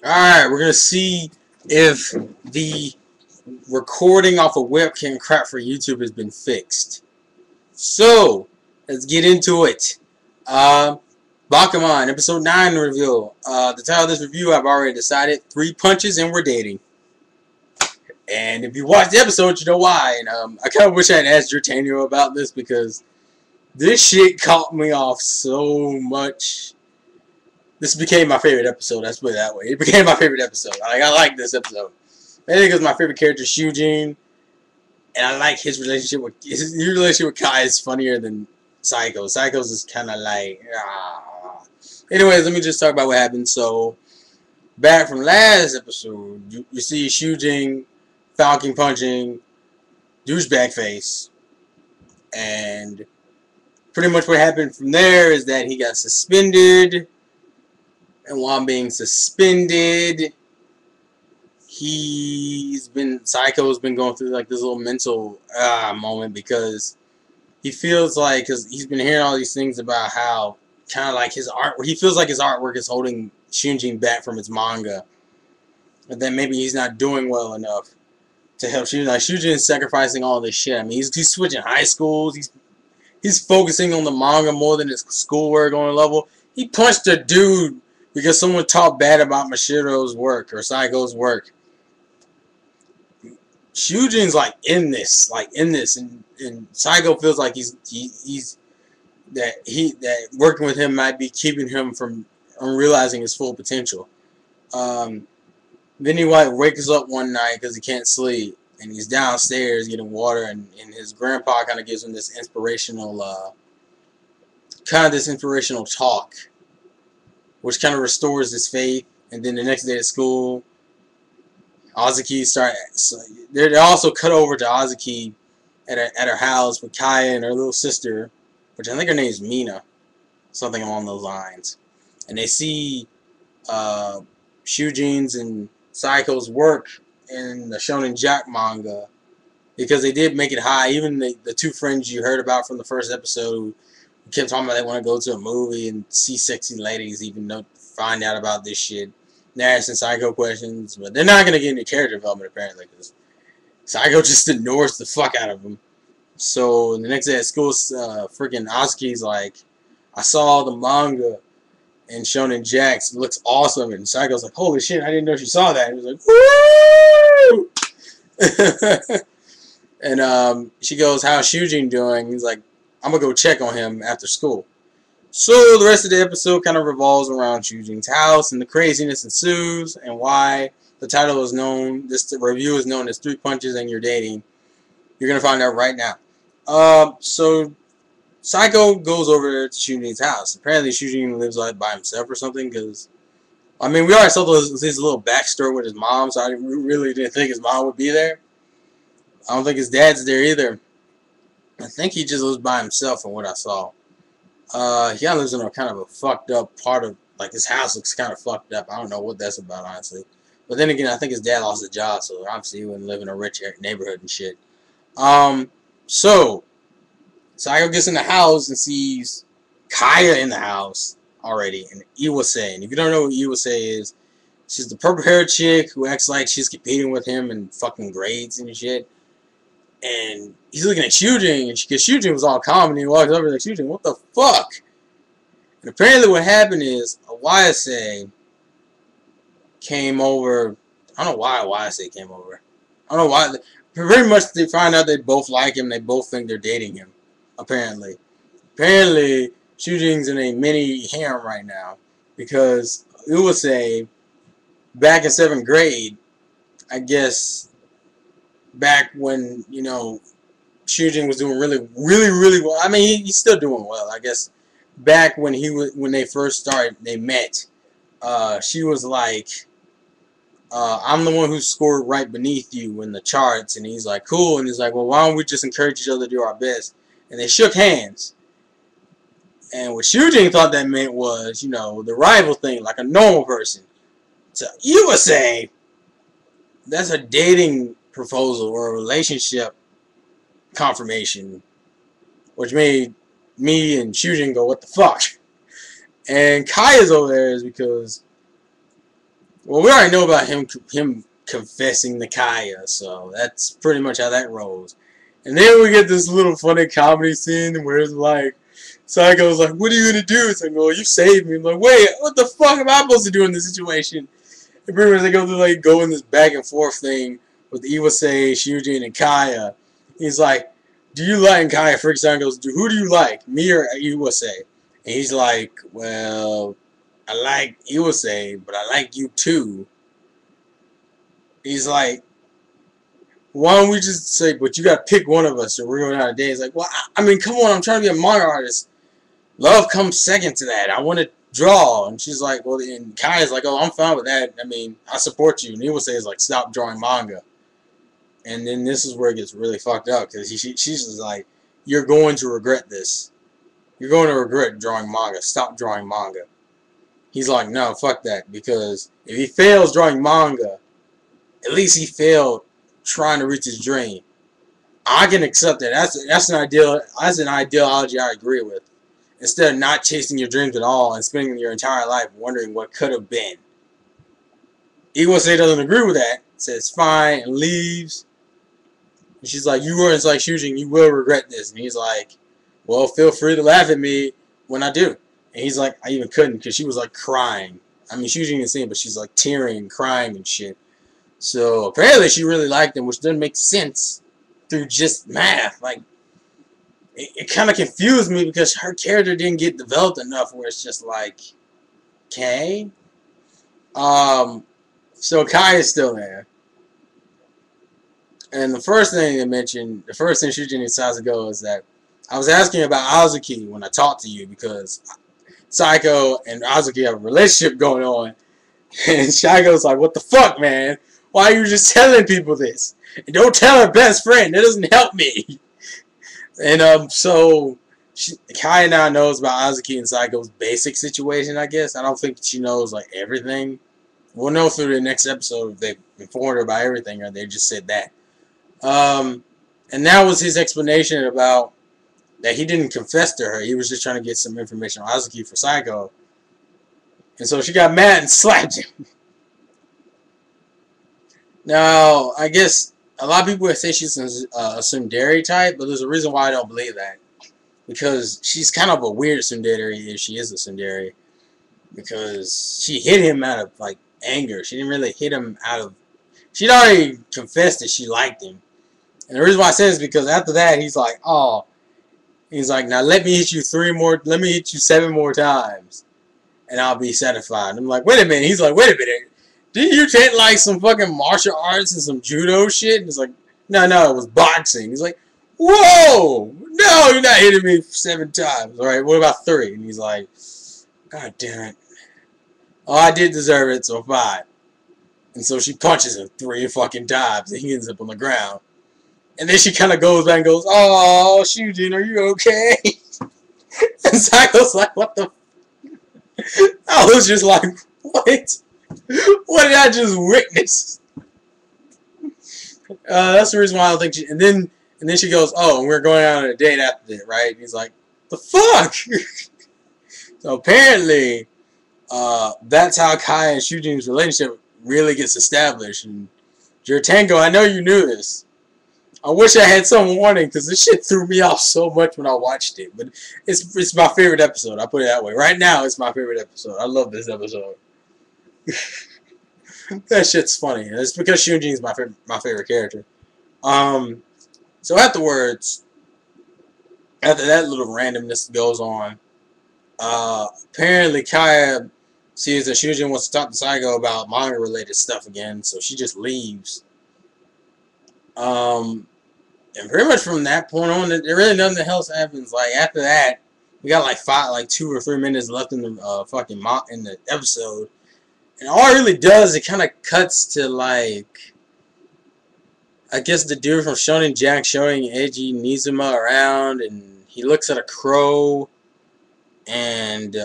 Alright, we're gonna see if the recording off a webcam crap for YouTube has been fixed. So, let's get into it. Bakuman, episode 9 reveal. The title of this review I've already decided. 3 punches and we're dating. And if you watched the episode, you know why. And I kind of wish I had asked Jortanio about this because this shit caught me off so much. This became my favorite episode. Let's put it that way. It became my favorite episode. I like this episode. Mainly because my favorite character is Shujin, and I like his relationship with Kai is funnier than Psycho's. Psycho's is kind of like Anyways, let me just talk about what happened. So back from last episode, you see Shujin Falcon punching douchebag face, and pretty much what happened from there is that he got suspended. And while being suspended, Psycho's been going through like this little mental moment because he feels like, because he's been hearing all these things about how kind of like his art, he feels like his artwork is holding Shunjin back from his manga, and that maybe he's not doing well enough to help Shunjin. Like Shunjin is sacrificing all this shit. I mean, he's switching high schools. He's focusing on the manga more than his schoolwork on a level. He punched a dude because someone talked bad about Mashiro's work or Psycho's work. Shujin's like in this, and Psycho feels like that working with him might be keeping him from realizing his full potential. Then he wakes up one night because he can't sleep, and he's downstairs getting water, and his grandpa kind of gives him this inspirational talk, which kind of restores his faith. And then the next day at school, they also cut over to Azuki at her house with Kaya and her little sister, which I think her name is Mina, something along those lines. And they see Shujin's and Psycho's work in the Shonen Jack manga, because they did make it high. Even the two friends you heard about from the first episode who kept talking about they want to go to a movie and see sexy ladies, even find out about this shit. They're asking Psycho questions, but they're not going to get any character development apparently, because Psycho just ignores the fuck out of them. So the next day at school, freaking Azuki's like, I saw the manga in Shonen Jax, it looks awesome. And Psycho's like, holy shit, I didn't know she saw that. And he was like, woo! And she goes, how's Shujin doing? He's like, I'm going to go check on him after school. So the rest of the episode kind of revolves around Shujin's house, and the craziness ensues, and why the title is known, this review is known as 3 Punches and You're Dating. You're going to find out right now. So Psycho goes over to Shujin's house. Apparently Shujin lives like by himself or something, because, I mean, we already saw his little backstory with his mom, so I really didn't think his mom would be there. I don't think his dad's there either. I think he just lives by himself from what I saw. He kind of lives in a kind of a fucked up part of, like, his house looks kind of fucked up. I don't know what that's about, honestly. But then again, I think his dad lost his job, so obviously he wouldn't live in a rich neighborhood and shit. So Psycho gets in the house and sees Kaya in the house already, and Iwase. And if you don't know what Iwase is, she's the purple-haired chick who acts like she's competing with him in fucking grades and shit. And he's looking at Shujin, because Shujin was all calm, and he walks over like, Shujin, what the fuck? And apparently what happened is, Awase came over. I don't know why Awase came over. I don't know why. Very much they find out they both like him, they both think they're dating him, apparently. Apparently, Shujin's in a mini harem right now, because Iwase, back in 7th grade, I guess, back when, you know, Shujin was doing really well. I mean, he's still doing well, I guess. Back when they first started, they met. She was like, I'm the one who scored right beneath you in the charts, and he's like, cool. And he's like, well, why don't we just encourage each other to do our best? And they shook hands. And what Shujin thought that meant was, you know, the rival thing, like a normal person. So you were saying that's a dating proposal or a relationship confirmation, which made me and Shujin go, what the fuck? And Kaya's over there is because Well, we already know about him confessing to Kaya, so that's pretty much how that rolls. And then we get this little funny comedy scene where it's like, Psycho's like, what are you gonna do? It's like, well, you saved me. I'm like, wait, what the fuck am I supposed to do in this situation? And pretty much they go in this back and forth thing with Iwase, Shujin, and Kaya. He's like, do you like, and Kaya freaks out and goes, who do you like, me or Iwase? And he's like, well, I like Iwase, but I like you too. He's like, why don't we just say, but you gotta pick one of us or we're going out of day. He's like, well, I mean, come on, I'm trying to be a manga artist. Love comes second to that. I want to draw. And she's like, well, and Kaya's like, oh, I'm fine with that. I mean, I support you. And he would say, like, stop drawing manga. And then this is where it gets really fucked up because she's just like, you're going to regret this. You're going to regret drawing manga. Stop drawing manga. He's like, no, fuck that. Because if he fails drawing manga, at least he failed trying to reach his dream. I can accept that. That's an ideology I agree with. Instead of not chasing your dreams at all and spending your entire life wondering what could have been. Iwase doesn't agree with that. Says fine and leaves. And she's like, you weren't like Shujin, you will regret this. And he's like, well, feel free to laugh at me when I do. And he's like, I even couldn't because she was like crying. I mean, Shujin didn't see it, but she's like tearing and crying and shit. So apparently she really liked him, which doesn't make sense through just math. Like, it kind of confused me because her character didn't get developed enough where it's just like, okay. So Kai is still there. And the first thing they mentioned, the first thing Shujin decides to go is that I was asking about Azuki when I talked to you because Psycho and Azuki have a relationship going on. And Shigo's like, what the fuck, man? Why are you just telling people this? And don't tell her best friend. That doesn't help me. And so Kai now knows about Azuki and Psycho's basic situation, I guess. I don't think she knows like everything. We'll know through the next episode if they informed her about everything or they just said that. And that was his explanation about that he didn't confess to her. He was just trying to get some information on Azuki for Psycho. And so she got mad and slapped him. Now, I guess a lot of people would say she's a tsundere type, but there's a reason why I don't believe that. Because she's kind of a weird tsundere if she is a tsundere. Because she hit him out of, like, anger. She didn't really hit him out of... She'd already confessed that she liked him. And the reason why I say this is because after that, he's like, oh... He's like, now let me hit you 7 more times. And I'll be satisfied. I'm like, wait a minute. He's like, wait a minute. Didn't you take like some fucking martial arts and some judo shit? And it's like, no, it was boxing. He's like, whoa! No, you're not hitting me 7 times. Alright, what about 3? And he's like, God damn it. Oh, I did deserve it, so 5. And so she punches him 3 fucking times and he ends up on the ground. And then she kind of goes back and goes, oh, Shujin, are you okay? And Psycho's like, what the I was just like, what? What did I just witness? That's the reason why I don't think she... And then she goes, oh, and we're going out on a date after that, right? And he's like, the fuck? So apparently, that's how Kai and Shujin's relationship really gets established. And Tango, I know you knew this. I wish I had some warning because this shit threw me off so much when I watched it. But it's my favorite episode. I'll put it that way. Right now, it's my favorite episode. I love this episode. That shit's funny. It's because Shujin's my favorite character. So afterwards, after that little randomness goes on, apparently Kaya sees that Shujin wants to talk to Psycho about manga related stuff again, so she just leaves. And pretty much from that point on, there really nothing else happens. Like after that, we got like 2 or 3 minutes left in the in the episode, and all it really does, it kind of cuts to like, I guess the dude from Shonen Jack showing Eiji Nizuma around, and he looks at a crow, and he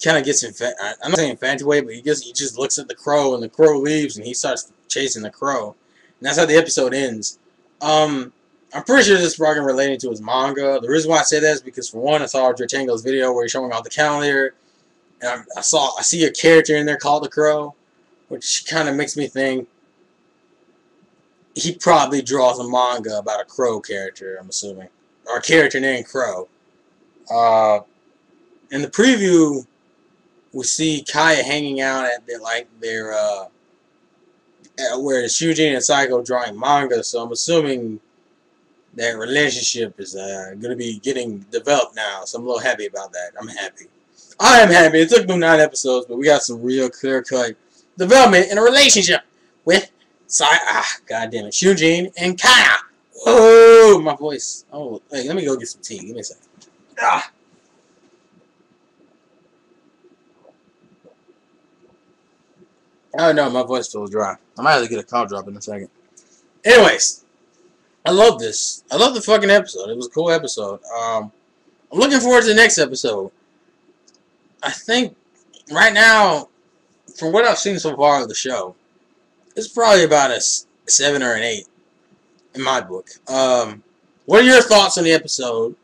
kind of gets I'm not saying infatuated, but he just looks at the crow, and the crow leaves, and he starts chasing the crow. And that's how the episode ends. I'm pretty sure this is probably related to his manga. The reason why I say that is because, for one, I saw Tango's video where he's showing off the calendar. And I see a character in there called the Crow, which kind of makes me think he probably draws a manga about a Crow character, I'm assuming. Or a character named Crow. In the preview, we see Kaya hanging out at where Shujin and Psycho drawing manga, so I'm assuming that relationship is going to be getting developed now, so I'm a little happy about that. I'm happy. I am happy. It took them 9 episodes, but we got some real clear-cut development in a relationship with God damn it, Shujin and Kaya. Whoa, my voice. Oh, wait, let me go get some tea. Give me a second. Oh no, my voice feels dry. I might have to get a cough drop in a second. Anyways, I love this. I love the fucking episode. It was a cool episode. I'm looking forward to the next episode. I think right now, from what I've seen so far of the show, it's probably about a 7 or an 8 in my book. What are your thoughts on the episode?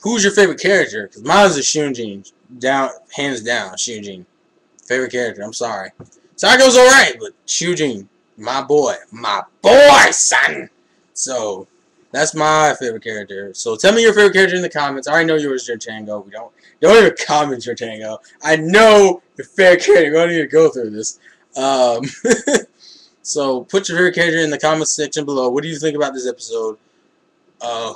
Who's your favorite character? Because mine's is Shunjin. Hands down, Shunjin. Favorite character. I'm sorry. Psycho's alright, but Shujin, my boy, son. So that's my favorite character. So tell me your favorite character in the comments. I already know yours, your Tango. We don't even comment your Tango. I know your favorite character. We don't need to go through this. So put your favorite character in the comments section below. What do you think about this episode?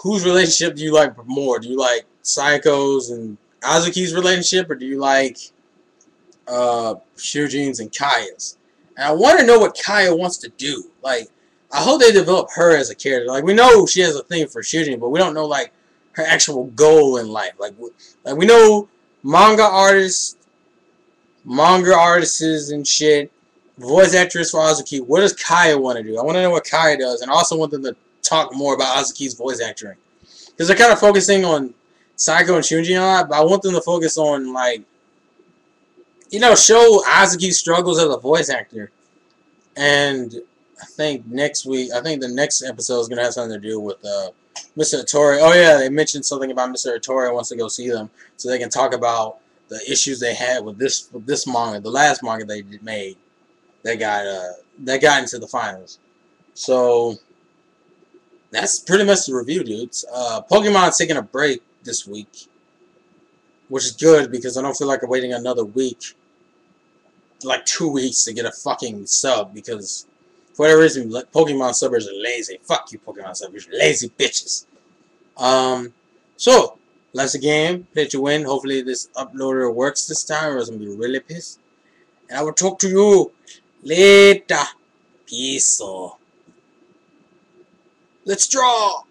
Whose relationship do you like more? Do you like Psycho's and Azuki's relationship, or do you like Shujin's and Kaya's? And I want to know what Kaya wants to do. Like, I hope they develop her as a character. Like, we know she has a thing for Shujin, but we don't know, like, her actual goal in life. Like we know manga artists and shit, voice actress for Azuki. What does Kaya want to do? I want to know what Kaya does, and I also want them to talk more about Azuki's voice acting. Because they're kind of focusing on Psycho and Shujin a lot, but I want them to focus on, like, show Azuki's struggles as a voice actor. And I think the next episode is going to have something to do with Mr. Hattori. Oh yeah, they mentioned something about Mr. Hattori wants to go see them so they can talk about the issues they had with this manga, the last manga they made that got into the finals. So that's pretty much the review, dudes. Pokemon's taking a break this week, which is good because I don't feel like I'm waiting another week, like 2 weeks, to get a fucking sub, because for whatever reason, Pokemon subbers are lazy. Fuck you, Pokemon subbers. Lazy bitches. So, that's the game. Play to win. Hopefully this uploader works this time, or else I'm going to be really pissed. And I will talk to you later. Peace. Let's draw.